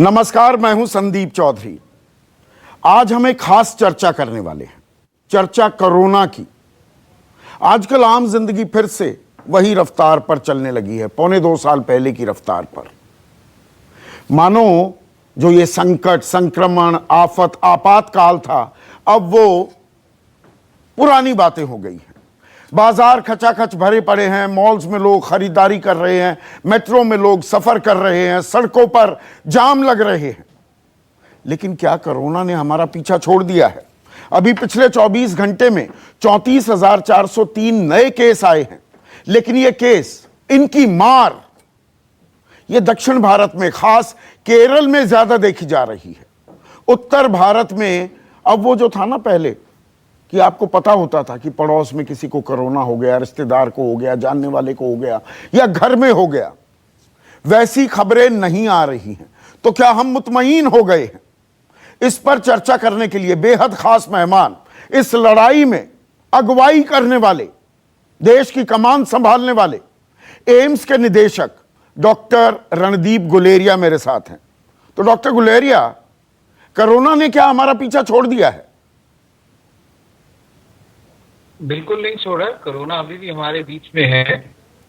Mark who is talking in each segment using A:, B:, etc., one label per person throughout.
A: नमस्कार, मैं हूं संदीप चौधरी। आज हम एक खास चर्चा करने वाले हैं, चर्चा कोरोना की। आजकल आम जिंदगी फिर से वही रफ्तार पर चलने लगी है, पौने 2 साल पहले की रफ्तार पर। मानो जो ये संकट, संक्रमण, आफत, आपातकाल था, अब वो पुरानी बातें हो गई हैं। बाजार खचाखच भरे पड़े हैं, मॉल्स में लोग खरीदारी कर रहे हैं, मेट्रो में लोग सफर कर रहे हैं, सड़कों पर जाम लग रहे हैं। लेकिन क्या कोरोना ने हमारा पीछा छोड़ दिया है? अभी पिछले 24 घंटे में 34,403 नए केस आए हैं। लेकिन ये केस, इनकी मार, ये दक्षिण भारत में, खास केरल में ज्यादा देखी जा रही है। उत्तर भारत में अब वो जो था ना पहले कि आपको पता होता था कि पड़ोस में किसी को कोरोना हो गया, रिश्तेदार को हो गया, जानने वाले को हो गया या घर में हो गया, वैसी खबरें नहीं आ रही हैं। तो क्या हम मुतमईन हो गए हैं? इस पर चर्चा करने के लिए बेहद खास मेहमान, इस लड़ाई में अगुवाई करने वाले, देश की कमान संभालने वाले एम्स के निदेशक डॉक्टर रणदीप गुलेरिया मेरे साथ हैं। तो डॉक्टर गुलेरिया, कोरोना ने क्या हमारा पीछा छोड़ दिया है?
B: बिल्कुल नहीं छोड़ा। कोरोना अभी भी हमारे बीच में है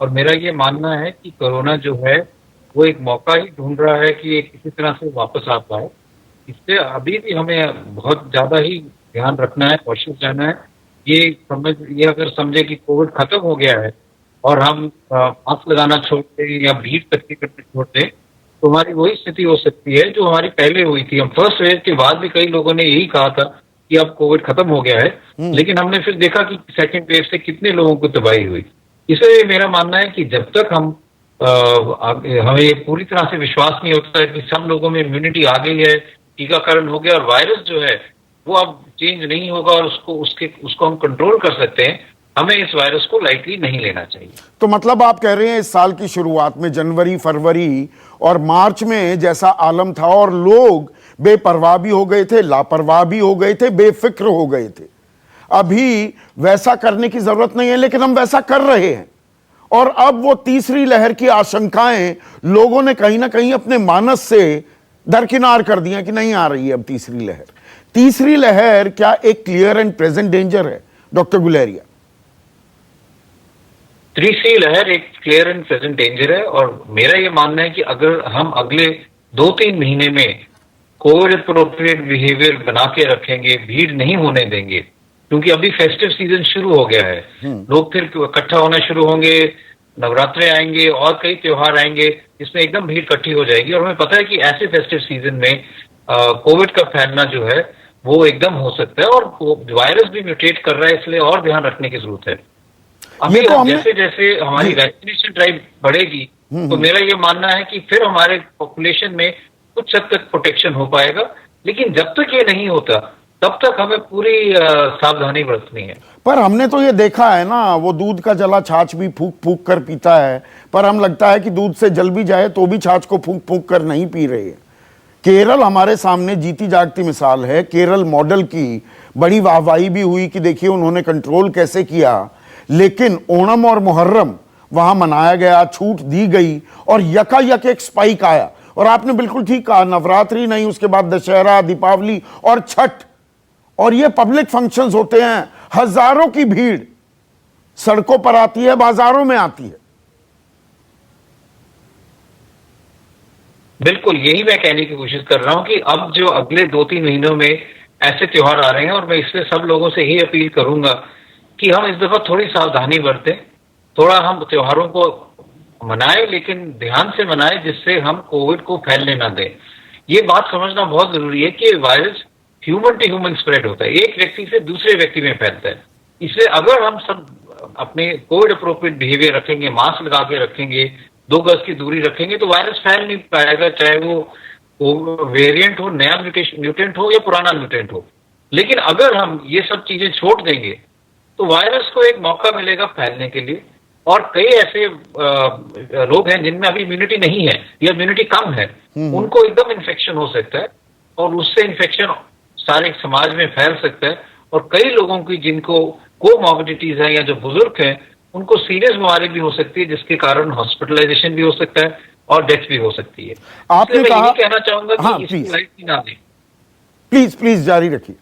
B: और मेरा ये मानना है कि कोरोना जो है वो एक मौका ही ढूंढ रहा है कि ये किसी तरह से वापस आ पाए। इससे अभी भी हमें बहुत ज्यादा ही ध्यान रखना है, कॉशियस रहना है। ये अगर समझे कि कोविड खत्म हो गया है और हम मास्क लगाना छोड़ दें या भीड़ इकट्ठी करना छोड़ दें तो हमारी वही स्थिति हो सकती है जो हमारी पहले हुई थी। हम फर्स्ट वेव के बाद भी कई लोगों ने यही कहा था कि अब कोविड खत्म हो गया है, लेकिन हमने फिर देखा कि सेकंड वेव से कितने लोगों को तबाही हुई। इसलिए मेरा मानना है कि जब तक हमें ये पूरी तरह से विश्वास नहीं होता है कि सब लोगों में इम्यूनिटी आ गई है, टीकाकरण हो गया और वायरस जो है वो अब चेंज नहीं होगा और उसको हम कंट्रोल कर सकते हैं, हमें इस वायरस को लाइटली नहीं लेना चाहिए।
A: तो मतलब आप कह रहे हैं इस साल की शुरुआत में जनवरी, फरवरी और मार्च में जैसा आलम था और लोग बेपरवाह भी हो गए थे, लापरवाह भी हो गए थे, बेफिक्र हो गए थे, अभी वैसा करने की जरूरत नहीं है, लेकिन हम वैसा कर रहे हैं। और अब वो तीसरी लहर की आशंकाएं लोगों ने कहीं ना कहीं अपने मानस से दरकिनार कर दिया कि नहीं आ रही है अब तीसरी लहर। तीसरी लहर क्या एक क्लियर एंड प्रेजेंट डेंजर है डॉक्टर गुलेरिया?
B: तीसरी लहर एक क्लियर एंड प्रेजेंट डेंजर है और मेरा ये मानना है कि अगर हम अगले 2-3 महीने में कोविड अप्रोप्रिएट बिहेवियर बना के रखेंगे, भीड़ नहीं होने देंगे, क्योंकि अभी फेस्टिव सीजन शुरू हो गया है, लोग फिर इकट्ठा होना शुरू होंगे, नवरात्रे आएंगे और कई त्योहार आएंगे जिसमें एकदम भीड़ इकट्ठी हो जाएगी। और हमें पता है कि ऐसे फेस्टिव सीजन में कोविड का फैलना जो है वो एकदम हो सकता है और वायरस भी म्यूटेट कर रहा है, इसलिए और ध्यान रखने की जरूरत है। अभी जैसे जैसे हमारी वैक्सीनेशन ड्राइव बढ़ेगी तो मेरा ये मानना है कि फिर हमारे पॉपुलेशन में कुछ हद तक प्रोटेक्शन हो पाएगा, लेकिन जब तक ये नहीं होता तब तक हमें पूरी सावधानी बरतनी है।
A: पर हमने तो ये देखा है ना, वो दूध का जला छाछ भी फूंक फूंक कर पीता है, पर हम लगता है कि दूध से जल भी जाए तो भी छाछ को फूंक फूंक कर नहीं पी रहे हैं। केरल हमारे सामने जीती जागती मिसाल है। केरल मॉडल की बड़ी वाहवाही भी हुई कि देखिए उन्होंने कंट्रोल कैसे किया, लेकिन ओणम और मुहर्रम वहां मनाया गया, छूट दी गई और यकायक एक स्पाइक आया। और आपने बिल्कुल ठीक कहा, नवरात्रि नहीं, उसके बाद दशहरा, दीपावली और छठ, और ये पब्लिक फंक्शंस होते हैं, हजारों की भीड़ सड़कों पर आती है, बाजारों में आती है।
B: बिल्कुल यही मैं कहने की कोशिश कर रहा हूं कि अब जो अगले 2-3 महीनों में ऐसे त्योहार आ रहे हैं और मैं इसलिए सब लोगों से ही अपील करूंगा कि हम इस दफा थोड़ी सावधानी बरतें, थोड़ा हम त्योहारों को मनाएं, लेकिन ध्यान से मनाएं जिससे हम कोविड को फैलने ना दें। ये बात समझना बहुत जरूरी है कि virus human to human spread होता है, एक व्यक्ति से दूसरे व्यक्ति में फैलता है। इसलिए अगर हम सब अपने कोविड अप्रोप्रिएट बिहेवियर रखेंगे, मास्क लगा के रखेंगे, 2 गज की दूरी रखेंगे, तो वायरस फैल नहीं पाएगा, चाहे वो वेरिएंट हो, नया म्यूटेंट हो या पुराना म्यूटेंट हो। लेकिन अगर हम ये सब चीजें छोड़ देंगे तो वायरस को एक मौका मिलेगा फैलने के लिए। और कई ऐसे लोग हैं जिनमें अभी इम्यूनिटी नहीं है या इम्यूनिटी कम है, उनको एकदम इन्फेक्शन हो सकता है और उससे इन्फेक्शन सारे समाज में फैल सकता है। और कई लोगों की जिनको कोमॉर्बिडिटीज है या जो बुजुर्ग हैं, उनको सीरियस बीमारी भी हो सकती है जिसके कारण हॉस्पिटलाइजेशन भी हो सकता है, और डेथ भी हो सकती है।
A: आपने
B: इसलिए मैं
A: कहा,
B: यही कहना चाहूंगा कि
A: हाँ
B: इसको
A: प्लीज
B: लाइटली ना लें।
A: प्लीज प्लीज जारी रखिए।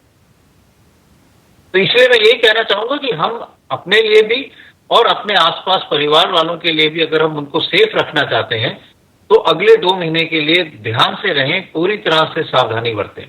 B: तो इसलिए मैं यही कहना चाहूंगा कि हम अपने लिए भी और अपने आसपास परिवार वालों के लिए भी अगर हम उनको सेफ रखना चाहते हैं तो अगले 2 महीने के लिए ध्यान से रहें, पूरी तरह से सावधानी बरतें।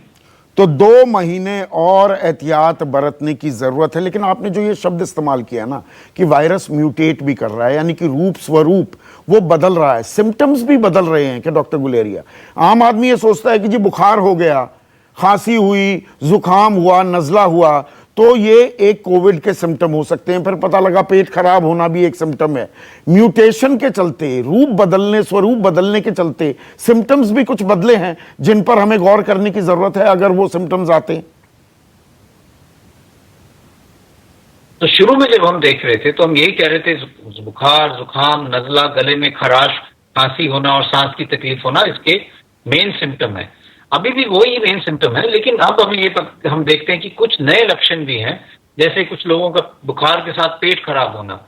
A: तो 2 महीने और एहतियात बरतने की जरूरत है। लेकिन आपने जो ये शब्द इस्तेमाल किया ना कि वायरस म्यूटेट भी कर रहा है, यानी कि रूप स्वरूप वो बदल रहा है, सिम्टम्स भी बदल रहे हैं क्या डॉक्टर गुलेरिया? आम आदमी ये सोचता है कि जी बुखार हो गया, खांसी हुई, जुकाम हुआ, नजला हुआ तो ये एक कोविड के सिम्टम हो सकते हैं, फिर पता लगा पेट खराब होना भी एक सिम्टम है। म्यूटेशन के चलते, रूप बदलने, स्वरूप बदलने के चलते सिम्टम्स भी कुछ बदले हैं जिन पर हमें गौर करने की जरूरत है अगर वो सिम्टम्स आते हैं।
B: तो शुरू में जब हम देख रहे थे तो हम यही कह रहे थे बुखार, जुकाम, नजला, गले में खराश, खांसी होना और सांस की तकलीफ होना इसके मेन सिम्टम है। अभी भी वही मेन सिम्टम है, लेकिन अब हम देखते हैं कि कुछ नए लक्षण भी हैं, जैसे कुछ लोगों का बुखार के साथ पेट खराब होना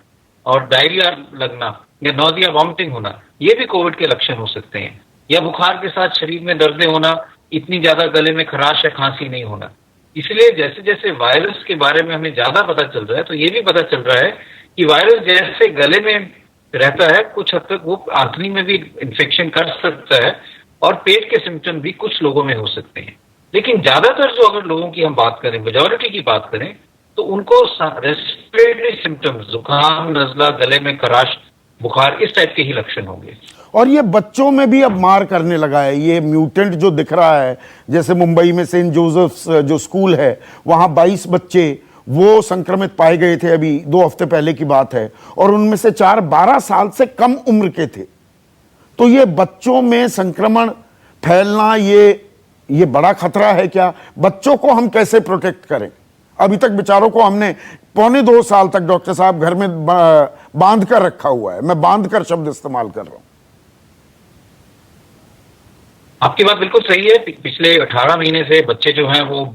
B: और डायरिया लगना या नौजिया वॉमिटिंग होना, ये भी कोविड के लक्षण हो सकते हैं। या बुखार के साथ शरीर में दर्दें होना, इतनी ज्यादा गले में खराश या खांसी नहीं होना। इसलिए जैसे जैसे वायरस के बारे में हमें ज्यादा पता चल रहा है तो ये भी पता चल रहा है कि वायरस जैसे गले में रहता है, कुछ हद तक वो आंतड़ी में भी इन्फेक्शन कर सकता है और पेट के सिम्टम भी कुछ लोगों में हो सकते हैं। लेकिन ज्यादातर जो अगर लोगों की हम बात करें, मेजॉरिटी की बात करें, तो उनको रेस्पिरेटरी सिम्टम्स, जुकाम, नजला, गले में खराश, बुखार, इस टाइप के ही लक्षण होंगे।
A: और ये बच्चों में भी अब मार करने लगा है, ये म्यूटेंट जो दिख रहा है। जैसे मुंबई में सेंट जोसेफ्स जो स्कूल है, वहां 22 बच्चे वो संक्रमित पाए गए थे, अभी 2 हफ्ते पहले की बात है, और उनमें से 4 12 साल से कम उम्र के थे। तो ये बच्चों में संक्रमण फैलना, ये बड़ा खतरा है क्या? बच्चों को हम कैसे प्रोटेक्ट करें? अभी तक बेचारों को हमने 1.25 साल तक डॉक्टर साहब घर में बांध कर रखा हुआ है। मैं बांध कर शब्द इस्तेमाल कर रहा हूं।
B: आपकी बात बिल्कुल सही है। पिछले 18 महीने से बच्चे जो हैं वो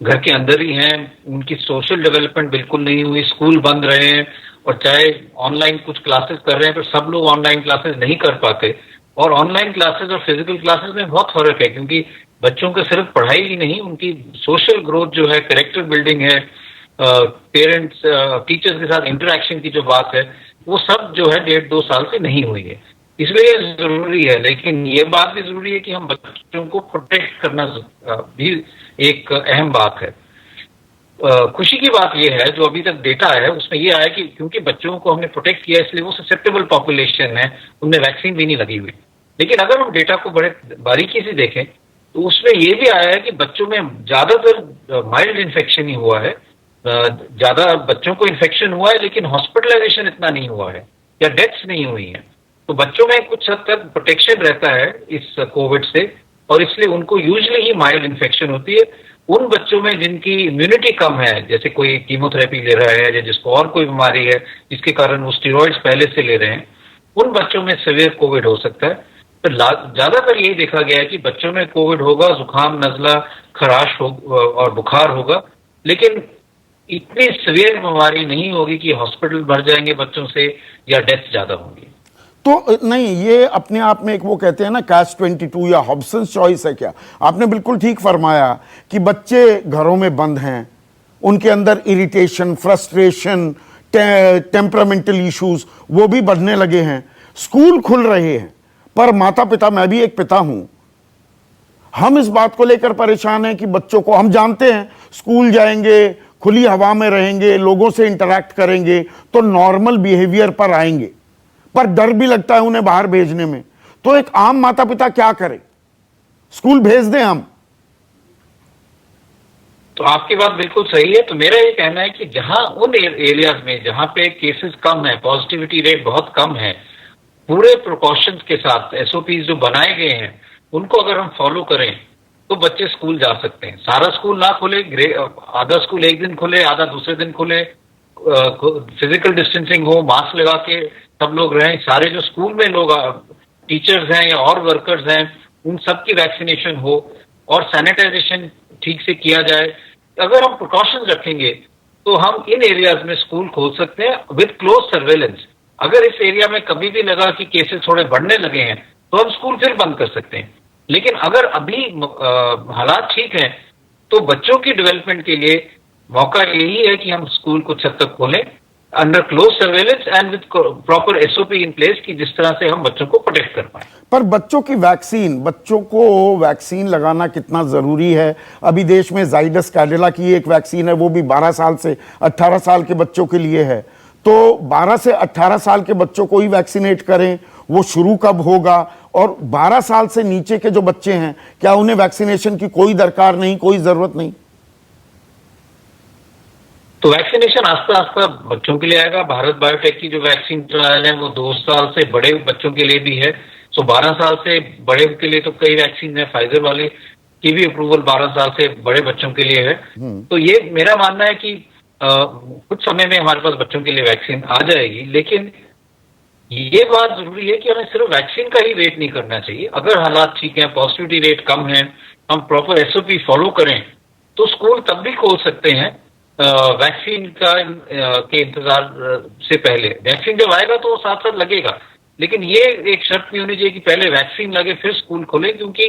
B: घर के अंदर ही हैं, उनकी सोशल डेवलपमेंट बिल्कुल नहीं हुई, स्कूल बंद रहे हैं, और चाहे ऑनलाइन कुछ क्लासेस कर रहे हैं तो सब लोग ऑनलाइन क्लासेस नहीं कर पाते। और ऑनलाइन क्लासेस और फिजिकल क्लासेस में बहुत फर्क है, क्योंकि बच्चों का सिर्फ पढ़ाई ही नहीं, उनकी सोशल ग्रोथ जो है, कैरेक्टर बिल्डिंग है, पेरेंट्स टीचर्स के साथ इंटरेक्शन की जो बात है, वो सब जो है 1.5-2 साल से नहीं हुई है। इसलिए जरूरी है, लेकिन ये बात भी जरूरी है कि हम बच्चों को प्रोटेक्ट करना भी एक अहम बात है। खुशी की बात यह है, जो अभी तक डेटा है उसमें यह आया कि क्योंकि बच्चों को हमने प्रोटेक्ट किया, इसलिए वो ससेप्टेबल पॉपुलेशन है, उनमें वैक्सीन भी नहीं लगी हुई। लेकिन अगर हम डेटा को बड़े बारीकी से देखें तो उसमें यह भी आया है कि बच्चों में ज्यादातर माइल्ड इन्फेक्शन ही हुआ है, ज्यादा बच्चों को इन्फेक्शन हुआ है, लेकिन हॉस्पिटलाइजेशन इतना नहीं हुआ है या डेथ्स नहीं हुई है। तो बच्चों में कुछ हद तक प्रोटेक्शन रहता है इस कोविड से, और इसलिए उनको यूजुअली ही माइल्ड इन्फेक्शन होती है। उन बच्चों में जिनकी इम्यूनिटी कम है, जैसे कोई कीमोथेरेपी ले रहा है या जिसको और कोई बीमारी है जिसके कारण वो स्टेरॉइड्स पहले से ले रहे हैं, उन बच्चों में सीवियर कोविड हो सकता है। तो ज्यादातर यही देखा गया है कि बच्चों में कोविड होगा, जुकाम, नजला, खराश और बुखार होगा, लेकिन इतनी सीवियर बीमारी नहीं होगी कि हॉस्पिटल भर जाएंगे बच्चों से या डेथ ज्यादा होंगी।
A: तो नहीं, ये अपने आप में एक वो कहते हैं ना कैच 22 या हॉब्सन्स चॉइस है क्या? आपने बिल्कुल ठीक फरमाया कि बच्चे घरों में बंद हैं, उनके अंदर इरिटेशन, फ्रस्ट्रेशन, टेम्परामेंटल इश्यूज वो भी बढ़ने लगे हैं। स्कूल खुल रहे हैं, पर माता पिता, मैं भी एक पिता हूं, हम इस बात को लेकर परेशान हैं कि बच्चों को, हम जानते हैं स्कूल जाएंगे, खुली हवा में रहेंगे, लोगों से इंटरैक्ट करेंगे तो नॉर्मल बिहेवियर पर आएंगे, पर डर भी लगता है उन्हें बाहर भेजने में। तो एक आम माता पिता क्या करे? स्कूल भेज दें हम?
B: तो आपकी बात बिल्कुल सही है। तो मेरा ये कहना है कि जहां उन एरियाज में जहां पे केसेस कम है, पॉजिटिविटी रेट बहुत कम है, पूरे प्रिकॉशंस के साथ एसओपीज जो बनाए गए हैं उनको अगर हम फॉलो करें तो बच्चे स्कूल जा सकते हैं। सारा स्कूल ना खुले, आधा स्कूल एक दिन खुले, आधा दूसरे दिन खुले, फिजिकल डिस्टेंसिंग हो, मास्क लगा के सब लोग रहें, सारे जो स्कूल में लोग टीचर्स हैं या और वर्कर्स हैं उन सब की वैक्सीनेशन हो और सैनिटाइजेशन ठीक से किया जाए। अगर हम प्रिकॉशंस रखेंगे तो हम इन एरियाज में स्कूल खोल सकते हैं विद क्लोज सर्वेलेंस। अगर इस एरिया में कभी भी लगा कि केसेस थोड़े बढ़ने लगे हैं तो हम स्कूल फिर बंद कर सकते हैं। लेकिन अगर अभी हालात ठीक हैं तो बच्चों की डेवलपमेंट के लिए मौका यही है कि हम स्कूल को छत तक खोलें under close surveillance and with proper SOP in place, कि जिस तरह से हम बच्चों को प्रोटेक्ट कर पाए।
A: पर बच्चों को वैक्सीन लगाना कितना जरूरी है? अभी देश में जाइडस कैडिला की एक वैक्सीन है, वो भी 12 साल से 18 साल के बच्चों के लिए है। तो 12 से 18 साल के बच्चों को ही वैक्सीनेट करें, वो शुरू कब होगा? और 12 साल से नीचे के जो बच्चे हैं, क्या उन्हें वैक्सीनेशन की कोई दरकार नहीं, कोई जरूरत नहीं?
B: तो वैक्सीनेशन आस्ता आस्ता बच्चों के लिए आएगा। भारत बायोटेक की जो वैक्सीन ट्रायल है वो 2 साल से बड़े बच्चों के लिए भी है। सो 12 साल से बड़े के लिए तो कई वैक्सीन है, फाइजर वाले की भी अप्रूवल 12 साल से बड़े बच्चों के लिए है। तो ये मेरा मानना है कि कुछ समय में हमारे पास बच्चों के लिए वैक्सीन आ जाएगी। लेकिन ये बात जरूरी है कि हमें सिर्फ वैक्सीन का ही वेट नहीं करना चाहिए। अगर हालात ठीक है, पॉजिटिविटी रेट कम है, हम प्रॉपर एसओपी फॉलो करें तो स्कूल तब भी खोल सकते हैं वैक्सीन का के इंतजार से पहले। वैक्सीन जब आएगा तो साथ साथ लगेगा, लेकिन ये एक शर्त नहीं होनी चाहिए कि पहले वैक्सीन लगे फिर स्कूल खोले। क्योंकि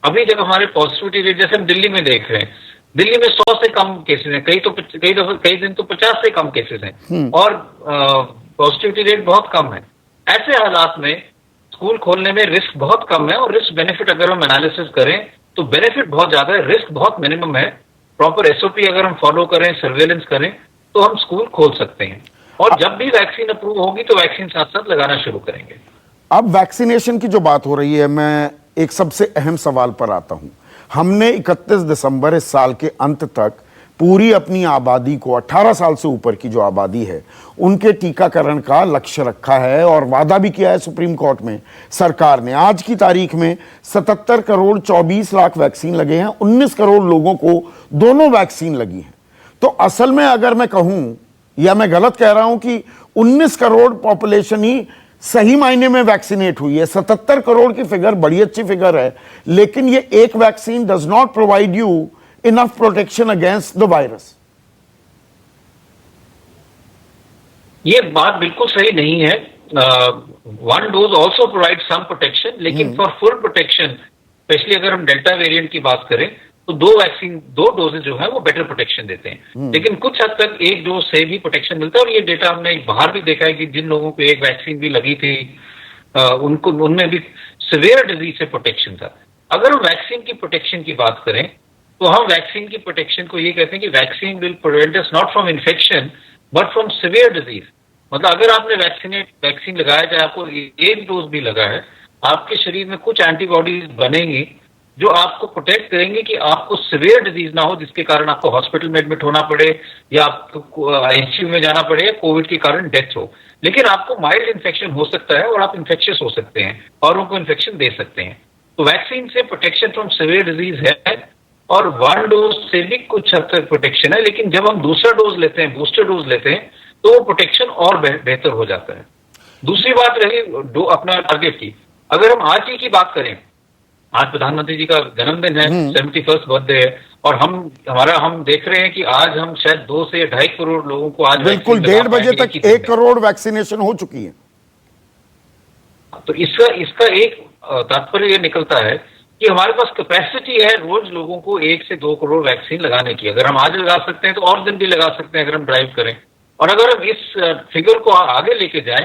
B: अभी जब हमारे पॉजिटिविटी रेट, जैसे हम दिल्ली में देख रहे हैं, दिल्ली में 100 से कम केसेस हैं, कई दिन तो 50 से कम केसेस हैं और पॉजिटिविटी रेट बहुत कम है। ऐसे हालात में स्कूल खोलने में रिस्क बहुत कम है और रिस्क बेनिफिट अगर हम एनालिसिस करें तो बेनिफिट बहुत ज्यादा है, रिस्क बहुत मिनिमम है। प्रॉपर एसओपी अगर हम फॉलो करें, सर्वेलेंस करें, तो हम स्कूल खोल सकते हैं। और जब भी वैक्सीन अप्रूव होगी तो वैक्सीन साथ साथ लगाना शुरू करेंगे।
A: अब वैक्सीनेशन की जो बात हो रही है, मैं एक सबसे अहम सवाल पर आता हूं। हमने 31 दिसंबर इस साल के अंत तक पूरी अपनी आबादी को, 18 साल से ऊपर की जो आबादी है, उनके टीकाकरण का लक्ष्य रखा है और वादा भी किया है सुप्रीम कोर्ट में सरकार ने। आज की तारीख में 77 करोड़ 24 लाख वैक्सीन लगे हैं, 19 करोड़ लोगों को दोनों वैक्सीन लगी हैं। तो असल में अगर मैं कहूं, या मैं गलत कह रहा हूं कि 19 करोड़ पॉपुलेशन ही सही मायने में वैक्सीनेट हुई है? 77 करोड़ की फिगर बड़ी अच्छी फिगर है, लेकिन ये एक vaccine does not provide you enough protection against the virus.
B: ये बात बिल्कुल सही नहीं है। One dose also provide some protection, लेकिन फॉर फुल प्रोटेक्शन, स्पेशली अगर हम डेल्टा वेरिएंट की बात करें, तो 2 डोजेज जो है वो बेटर प्रोटेक्शन देते हैं। लेकिन कुछ हद तक एक डोज से भी प्रोटेक्शन मिलता है। और ये डेटा हमने बाहर भी देखा है कि जिन लोगों को एक वैक्सीन भी लगी थी उनको, उनमें भी सिवियर डिजीज से प्रोटेक्शन था। अगर हम वैक्सीन की प्रोटेक्शन की बात करें तो हम वैक्सीन की प्रोटेक्शन को ये कहते हैं कि vaccine will prevent us not from infection but from severe disease. मतलब अगर आपने वैक्सीन लगाया, चाहे आपको एक डोज भी लगा है, आपके शरीर में कुछ एंटीबॉडीज बनेंगी जो आपको प्रोटेक्ट करेंगे कि आपको सिवियर डिजीज ना हो, जिसके कारण आपको हॉस्पिटल में एडमिट होना पड़े या आपको आईसीयू में जाना पड़े या कोविड के कारण डेथ हो। लेकिन आपको माइल्ड इन्फेक्शन हो सकता है और आप इन्फेक्शियस हो सकते हैं और उनको इन्फेक्शन दे सकते हैं। तो वैक्सीन से प्रोटेक्शन फ्रॉम सिवियर डिजीज है और 1 डोज से भी कुछ हद तक प्रोटेक्शन है। लेकिन जब हम दूसरा डोज लेते हैं, बूस्टर डोज लेते हैं, तो वो प्रोटेक्शन और बेहतर हो जाता है। दूसरी बात रही अपना टारगेट की। अगर हम आज ही की बात करें, आज प्रधानमंत्री जी का जन्मदिन है, 71st बर्थडे है, और हम देख रहे हैं कि आज हम शायद 2 से 2.5 करोड़ लोगों को आज
A: बिल्कुल 1:30 बजे तक 1 करोड़ वैक्सीनेशन हो चुकी है।
B: तो इसका एक तात्पर्य ये निकलता है कि हमारे पास कैपेसिटी है रोज लोगों को 1 से 2 करोड़ वैक्सीन लगाने की। अगर हम आज लगा सकते हैं तो और दिन भी लगा सकते हैं अगर हम ड्राइव करें। और अगर हम इस फिगर को आगे लेके जाएं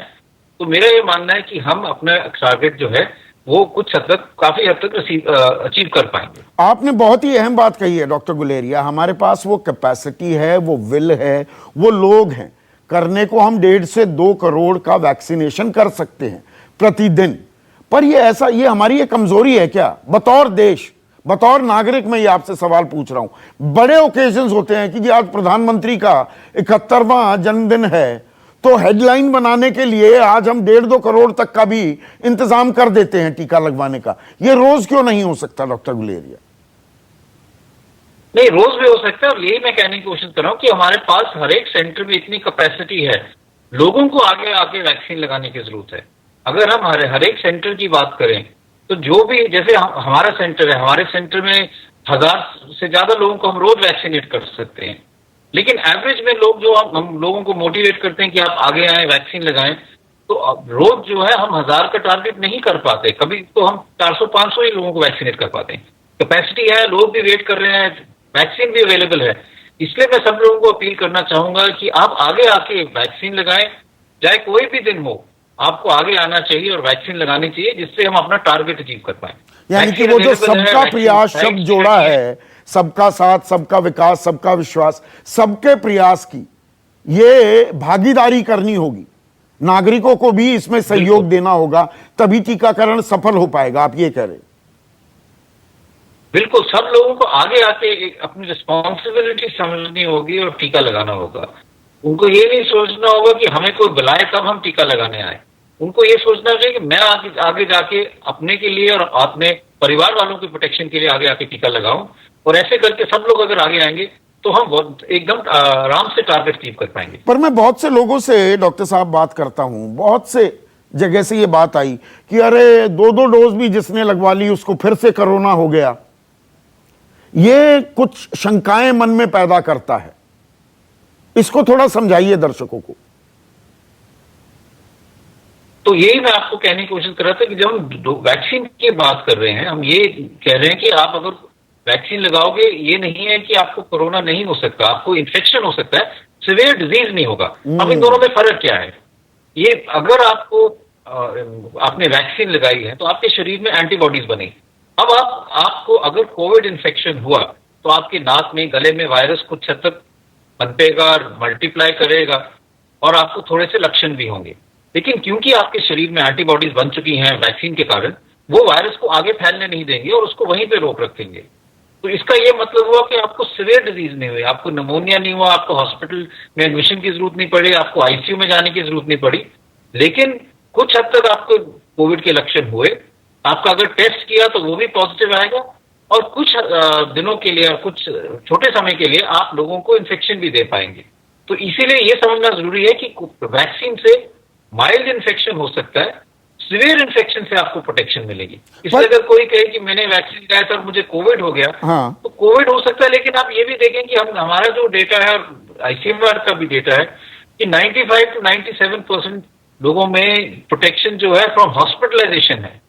B: तो मेरा ये मानना है कि हम अपना टारगेट जो है वो कुछ हद तक, काफी हद तक अचीव कर पाएंगे।
A: आपने बहुत ही अहम बात कही है डॉक्टर गुलेरिया। हमारे पास वो कैपेसिटी है, वो विल है, वो लोग हैं। करने को हम 1.5 से 2 करोड़ का वैक्सीनेशन कर सकते हैं प्रतिदिन। पर ये हमारी ये कमजोरी है क्या? बतौर देश, बतौर नागरिक मैं ये आपसे सवाल पूछ रहा हूं। बड़े ओकेजन्स होते हैं कि जी आज प्रधानमंत्री का 71वां जन्मदिन है, तो हेडलाइन बनाने के लिए आज हम 1.5-2 करोड़ तक का भी इंतजाम कर देते हैं टीका लगवाने का। ये रोज क्यों नहीं हो सकता डॉक्टर गुलेरिया?
B: नहीं, रोज भी हो सकता है। और यही मैं कहने की कोशिश कर रहा हूं कि हमारे पास हर एक सेंटर में इतनी कैपेसिटी है, लोगों को आगे आके वैक्सीन लगाने की जरूरत है। अगर हम हर एक सेंटर की बात करें तो जो भी, जैसे हमारा सेंटर है, हमारे सेंटर में 1000 से ज्यादा लोगों को हम रोज वैक्सीनेट कर सकते हैं। लेकिन एवरेज में लोग, जो हम लोगों को मोटिवेट करते हैं कि आप आगे आए, वैक्सीन लगाएं, तो अब रोज जो है हम 1000 का टारगेट नहीं कर पाते, कभी तो हम 400-500 ही लोगों को वैक्सीनेट कर पाते हैं। कैपेसिटी है, लोग भी वेट कर रहे हैं, वैक्सीन भी अवेलेबल है। इसलिए मैं सब लोगों को अपील करना चाहूंगा कि आप आगे आके वैक्सीन लगाएं, चाहे कोई भी दिन हो, आपको आगे आना चाहिए और वैक्सीन लगानी चाहिए, जिससे हम अपना टारगेट अचीव कर पाए।
A: यानी कि वो जो सबका प्रयास शब्द जोड़ा है, सबका साथ, सबका विकास, सबका विश्वास, सबके प्रयास की ये भागीदारी करनी होगी, नागरिकों को भी इसमें सहयोग देना होगा, तभी टीकाकरण सफल हो पाएगा, आप ये कह रहे हैं?
B: बिल्कुल, सब लोगों को आगे आके अपनी रिस्पॉन्सिबिलिटी समझनी होगी और टीका लगाना होगा। उनको ये नहीं सोचना होगा कि हमें कोई बुलाए तब हम टीका लगाने आए। उनको ये सोचना चाहिए कि मैं आगे जाके अपने के लिए और अपने परिवार वालों की प्रोटेक्शन के लिए आगे आके टीका लगाऊं, और ऐसे करके सब लोग अगर आगे आएंगे तो हम एकदम आराम से टारगेट अचीव कर पाएंगे।
A: पर मैं बहुत से लोगों से डॉक्टर साहब बात करता हूं, बहुत से जगह से ये बात आई कि अरे 2-2 डोज भी जिसने लगवा ली उसको फिर से कोरोना हो गया। ये कुछ शंकाएं मन में पैदा करता है, इसको थोड़ा समझाइए दर्शकों को।
B: तो यही मैं आपको कहने की कोशिश कर रहा था कि जब हम वैक्सीन की बात कर रहे हैं, हम ये कह रहे हैं कि आप अगर वैक्सीन लगाओगे, ये नहीं है कि आपको कोरोना नहीं हो सकता, आपको इन्फेक्शन हो सकता है, सिवियर डिजीज नहीं होगा। अब इन दोनों में फर्क क्या है? ये अगर आपको आपने वैक्सीन लगाई है तो आपके शरीर में एंटीबॉडीज बनी। अब आपको अगर कोविड इन्फेक्शन हुआ तो आपके नाक में, गले में वायरस कुछ हद तक पनपेगा और मल्टीप्लाई करेगा और आपको थोड़े से लक्षण भी होंगे, लेकिन क्योंकि आपके शरीर में एंटीबॉडीज बन चुकी हैं वैक्सीन के कारण, वो वायरस को आगे फैलने नहीं देंगे और उसको वहीं पे रोक रखेंगे। तो इसका ये मतलब हुआ कि आपको सीवियर डिजीज नहीं हुई, आपको निमोनिया नहीं हुआ, आपको हॉस्पिटल में एडमिशन की जरूरत नहीं पड़ी, आपको आईसीयू में जाने की जरूरत नहीं पड़ी, लेकिन कुछ हद तक आपको कोविड के लक्षण हुए। आपका अगर टेस्ट किया तो वो भी पॉजिटिव आएगा और कुछ दिनों के लिए और कुछ छोटे समय के लिए आप लोगों को इन्फेक्शन भी दे पाएंगे। तो इसीलिए ये समझना जरूरी है कि वैक्सीन से माइल्ड इन्फेक्शन हो सकता है, सीवियर इन्फेक्शन से आपको प्रोटेक्शन मिलेगी। इसलिए अगर कोई कहे कि मैंने वैक्सीन लगाया था और मुझे कोविड हो गया,
A: हाँ।
B: तो कोविड हो सकता है, लेकिन आप ये भी देखें कि हमारा जो डेटा है और आईसीएमआर का भी डेटा है कि 95 to 97% लोगों में प्रोटेक्शन जो है फ्रॉम हॉस्पिटलाइजेशन है।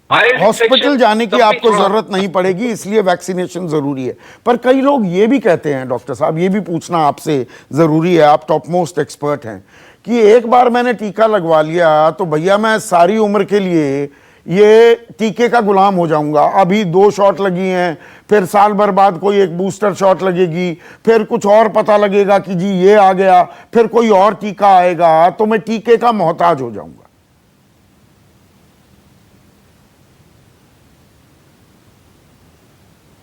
A: हॉस्पिटल जाने की आपको जरूरत नहीं पड़ेगी, इसलिए वैक्सीनेशन जरूरी है। पर कई लोग ये भी कहते हैं, डॉक्टर साहब ये भी पूछना आपसे जरूरी है, आप टॉप मोस्ट एक्सपर्ट हैं, कि एक बार मैंने टीका लगवा लिया तो भैया मैं सारी उम्र के लिए ये टीके का गुलाम हो जाऊंगा। अभी 2 शॉट लगी हैं, फिर साल भर बाद कोई एक बूस्टर शॉट लगेगी, फिर कुछ और पता लगेगा कि जी ये आ गया, फिर कोई और टीका आएगा, तो मैं टीके का मोहताज हो जाऊंगा।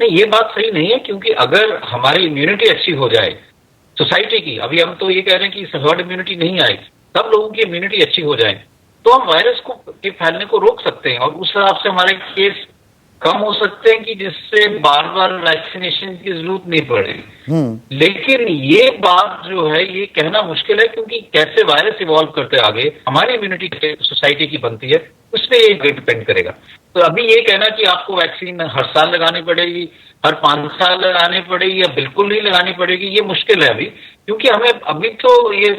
B: नहीं, ये बात सही नहीं है, क्योंकि अगर हमारी इम्यूनिटी अच्छी हो जाए सोसाइटी की, अभी हम तो ये कह रहे हैं कि हर्ड इम्यूनिटी नहीं आएगी, सब लोगों की इम्यूनिटी अच्छी हो जाए तो हम वायरस को के फैलने को रोक सकते हैं और उस हिसाब से हमारे केस कम हो सकते हैं कि जिससे बार बार वैक्सीनेशन की जरूरत नहीं पड़ेगी। लेकिन ये बात जो है ये कहना मुश्किल है, क्योंकि कैसे वायरस इवॉल्व करते आगे हमारी इम्यूनिटी सोसाइटी की बनती है, उसमें ये डिपेंड करेगा। तो अभी ये कहना कि आपको वैक्सीन हर साल लगानी पड़ेगी, हर 5 साल लगानी पड़ेगी या बिल्कुल नहीं लगानी पड़ेगी, ये मुश्किल है अभी, क्योंकि हमें अभी तो ये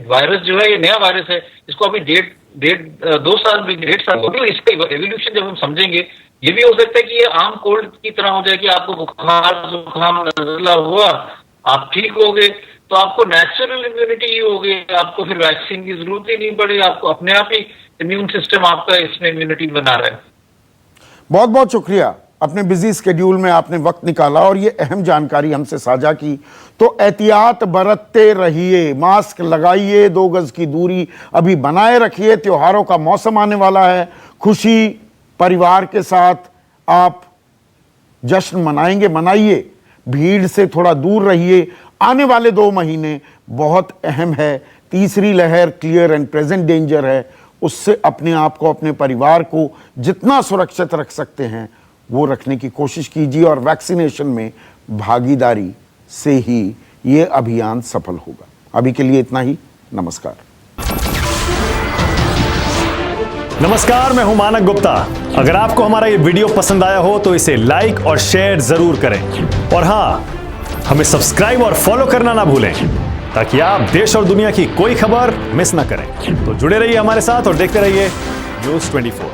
B: वायरस जो है ये नया वायरस है, इसको अभी 1.5 साल भी 1.5 साल हो गए। इसका एवोल्यूशन जब हम समझेंगे, ये भी हो सकता है कि ये आम कोल्ड की तरह हो जाए कि आपको बुखार जुकाम नजला हुआ, आप ठीक हो गए, तो आपको नेचुरल इम्यूनिटी ही हो गई, आपको फिर वैक्सीन की जरूरत ही नहीं पड़ी, आपको अपने आप ही इम्यून सिस्टम आपका इसमें इम्यूनिटी बना रहा है।
A: बहुत बहुत शुक्रिया, अपने बिजी स्केड्यूल में आपने वक्त निकाला और ये अहम जानकारी हमसे साझा की। तो एहतियात बरतते रहिए, मास्क लगाइए, 2 गज की दूरी अभी बनाए रखिए, त्योहारों का मौसम आने वाला है, खुशी परिवार के साथ आप जश्न मनाएंगे, मनाइए, भीड़ से थोड़ा दूर रहिए। आने वाले 2 महीने बहुत अहम है, तीसरी लहर क्लियर एंड प्रेजेंट डेंजर है, उससे अपने आप को, अपने परिवार को जितना सुरक्षित रख सकते हैं वो रखने की कोशिश कीजिए और वैक्सीनेशन में भागीदारी से ही ये अभियान सफल होगा। अभी के लिए इतना ही, नमस्कार।
C: नमस्कार, मैं हूं मानक गुप्ता। अगर आपको हमारा ये वीडियो पसंद आया हो तो इसे लाइक और शेयर जरूर करें और हां, हमें सब्सक्राइब और फॉलो करना ना भूलें। ताकि आप देश और दुनिया की कोई खबर मिस ना करें। तो जुड़े रहिए हमारे साथ और देखते रहिए News 24।